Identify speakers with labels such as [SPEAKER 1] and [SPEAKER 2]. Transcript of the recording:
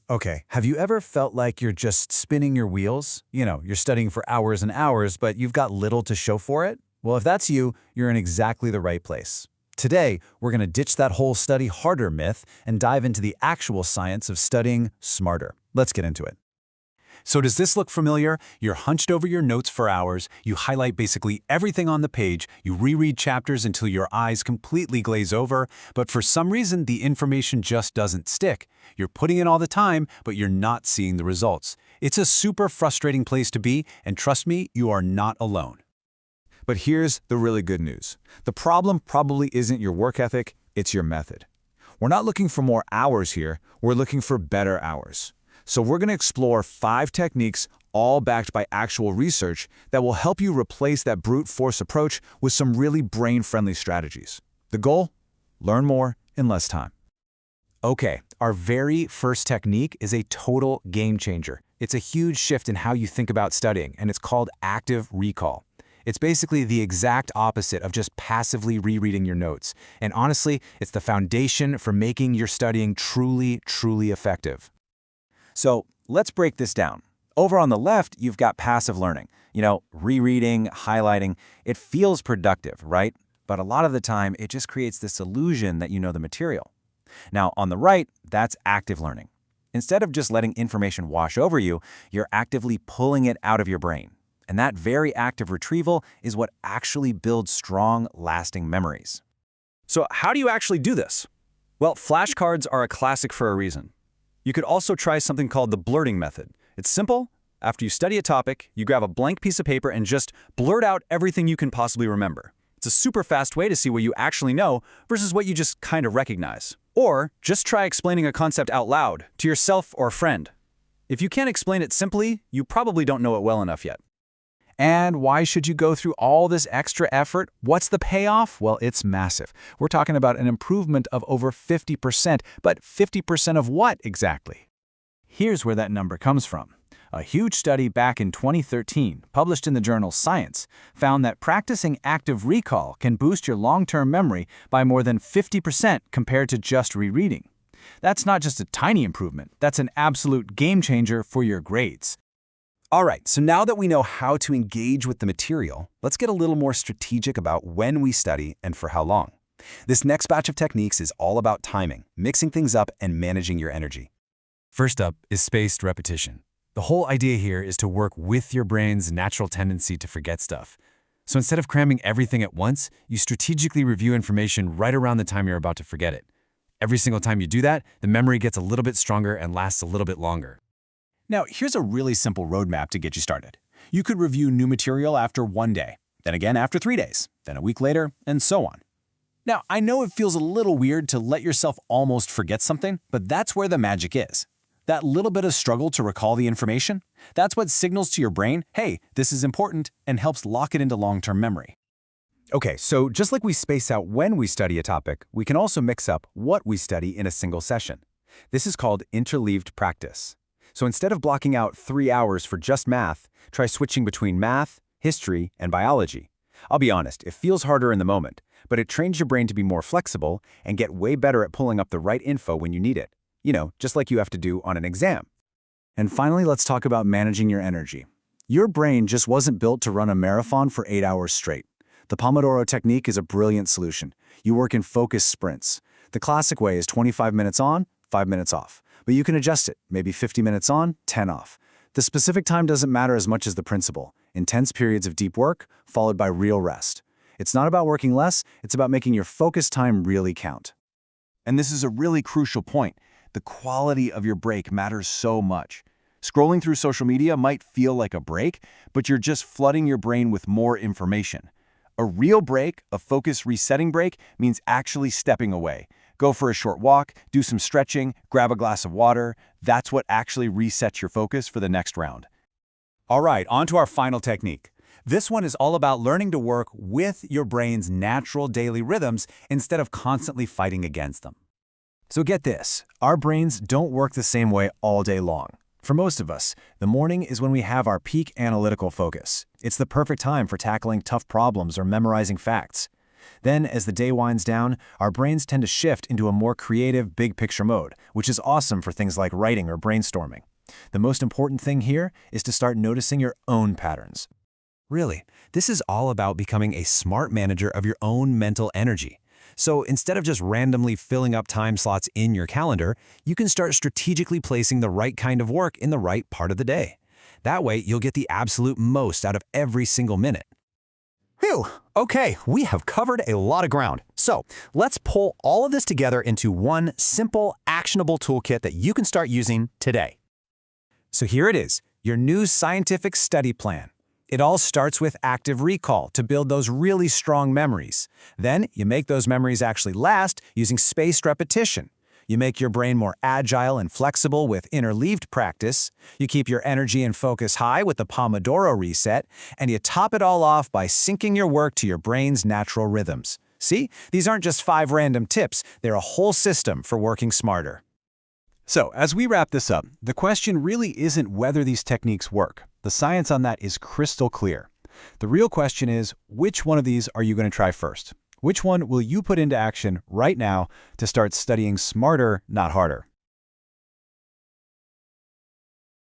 [SPEAKER 1] Okay, have you ever felt like you're just spinning your wheels? You're studying for hours and hours, but you've got little to show for it? Well, if that's you, you're in exactly the right place. Today, we're going to ditch that whole study harder myth and dive into the actual science of studying smarter. Let's get into it. So does this look familiar? You're hunched over your notes for hours, you highlight basically everything on the page, you reread chapters until your eyes completely glaze over, but for some reason the information just doesn't stick. You're putting in all the time, but you're not seeing the results. It's a super frustrating place to be, and trust me, you are not alone.
[SPEAKER 2] But here's the really good news. The problem probably isn't your work ethic, it's your method. We're not looking for more hours here, we're looking for better hours. So we're going to explore 5 techniques, all backed by actual research, that will help you replace that brute force approach with some really brain-friendly strategies. The goal? Learn more in less time.
[SPEAKER 1] Okay, our very first technique is a total game changer. It's a huge shift in how you think about studying, and it's called active recall. It's basically the exact opposite of just passively rereading your notes. And honestly, it's the foundation for making your studying truly, truly effective.
[SPEAKER 3] So let's break this down. Over on the left, you've got passive learning. Rereading, highlighting. It feels productive, right? But a lot of the time, it just creates this illusion that you know the material. Now, on the right, that's active learning. Instead of just letting information wash over you, you're actively pulling it out of your brain. And that very active retrieval is what actually builds strong, lasting memories.
[SPEAKER 4] So how do you actually do this? Well, flashcards are a classic for a reason. You could also try something called the blurting method. It's simple. After you study a topic, you grab a blank piece of paper and just blurt out everything you can possibly remember. It's a super fast way to see what you actually know versus what you just kind of recognize. Or just try explaining a concept out loud to yourself or a friend. If you can't explain it simply, you probably don't know it well enough yet.
[SPEAKER 1] And why should you go through all this extra effort? What's the payoff? Well, it's massive. We're talking about an improvement of over 50%, but 50% of what exactly? Here's where that number comes from. A huge study back in 2013, published in the journal Science, found that practicing active recall can boost your long-term memory by more than 50% compared to just rereading. That's not just a tiny improvement, that's an absolute game changer for your grades.
[SPEAKER 3] All right, so now that we know how to engage with the material, let's get a little more strategic about when we study and for how long. This next batch of techniques is all about timing, mixing things up, and managing your energy.
[SPEAKER 5] First up is spaced repetition. The whole idea here is to work with your brain's natural tendency to forget stuff. So instead of cramming everything at once, you strategically review information right around the time you're about to forget it. Every single time you do that, the memory gets a little bit stronger and lasts a little bit longer.
[SPEAKER 1] Now, here's a really simple roadmap to get you started. You could review new material after 1 day, then again after 3 days, then a week later, and so on. Now, I know it feels a little weird to let yourself almost forget something, but that's where the magic is. That little bit of struggle to recall the information, that's what signals to your brain, hey, this is important, and helps lock it into long-term memory.
[SPEAKER 3] Okay, so just like we space out when we study a topic, we can also mix up what we study in a single session. This is called interleaved practice. So instead of blocking out 3 hours for just math, try switching between math, history, and biology. I'll be honest, it feels harder in the moment, but it trains your brain to be more flexible and get way better at pulling up the right info when you need it. Just like you have to do on an exam.
[SPEAKER 1] And finally, let's talk about managing your energy. Your brain just wasn't built to run a marathon for 8 hours straight. The Pomodoro technique is a brilliant solution. You work in focused sprints. The classic way is 25 minutes on, 5 minutes off. But you can adjust it, maybe 50 minutes on, 10 off. The specific time doesn't matter as much as the principle. Intense periods of deep work, followed by real rest. It's not about working less, it's about making your focus time really count.
[SPEAKER 3] And this is a really crucial point. The quality of your break matters so much. Scrolling through social media might feel like a break, but you're just flooding your brain with more information. A real break, a focus resetting break, means actually stepping away. Go for a short walk, do some stretching, grab a glass of water. That's what actually resets your focus for the next round.
[SPEAKER 1] All right, on to our final technique. This one is all about learning to work with your brain's natural daily rhythms instead of constantly fighting against them.
[SPEAKER 3] So get this, our brains don't work the same way all day long. For most of us, the morning is when we have our peak analytical focus. It's the perfect time for tackling tough problems or memorizing facts. Then, as the day winds down, our brains tend to shift into a more creative, big-picture mode, which is awesome for things like writing or brainstorming. The most important thing here is to start noticing your own patterns.
[SPEAKER 5] Really, this is all about becoming a smart manager of your own mental energy. So instead of just randomly filling up time slots in your calendar, you can start strategically placing the right kind of work in the right part of the day. That way, you'll get the absolute most out of every single minute.
[SPEAKER 4] Phew, okay, we have covered a lot of ground. So let's pull all of this together into one simple, actionable toolkit that you can start using today.
[SPEAKER 1] So here it is, your new scientific study plan. It all starts with active recall to build those really strong memories. Then you make those memories actually last using spaced repetition. You make your brain more agile and flexible with interleaved practice. You keep your energy and focus high with the Pomodoro reset. And you top it all off by syncing your work to your brain's natural rhythms. See, these aren't just 5 random tips, they're a whole system for working smarter.
[SPEAKER 2] So, as we wrap this up, the question really isn't whether these techniques work. The science on that is crystal clear. The real question is, which one of these are you going to try first? Which one will you put into action right now to start studying smarter, not harder?